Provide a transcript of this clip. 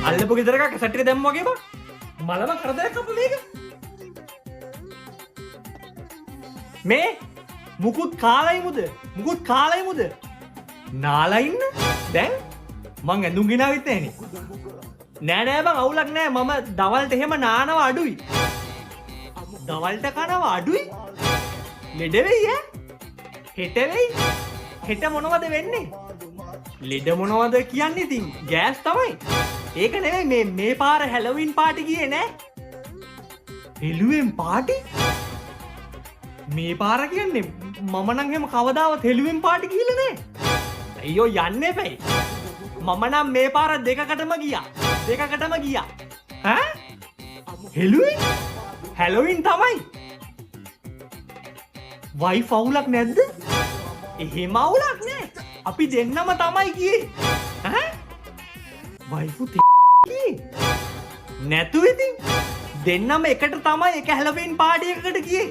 අල්ලපු ගෙදරක කැසට් එක දැම්ම වගේ බං. මලම කරදරයක් අපු මේක. මේ මුකුත් කාලයිමුද? මුකුත් කාලයිමුද? නාලා ඉන්න? දැන් මං ඇඳුම් ගෙනාවිත් නැහනේ. නෑ බං අවුලක් නෑ. මම දවල්ට එහෙම නානවා අඩුයි. දවල්ට කනවා අඩුයි. ලෙඩ වෙයි ඈ. හෙට වෙයි. හෙට මොනවද වෙන්නේ? ලෙඩ මොනවද කියන්නේ ඉතින් ගෑස් තමයි. ඒක නෙවෙයි මේ පාර හැලොවින් පාටි ගියේ නෑ. හෙළුවෙන් පාටි? මේ පාර කියන්නේ මම නම් එහෙම කවදාවත් හෙළුවෙන් පාටි ගිහලා නෑ. අයියෝ යන්න එපයි. මම නම් මේ පාර දෙකකටම ගියා. ඈ? හෙළුවෙන්? හැලොවින් තමයි. වයිෆ් අවුලක් නැද්ද? එහෙම අවුලක් නෑ. අපි දෙන්නම තමයි ගියේ. ඈ? වයිෆු ගියේ? නැතු ඉතින්. දෙන්නම එකට තමයි එක හැලොවින් පාටි එකකට ගියේ.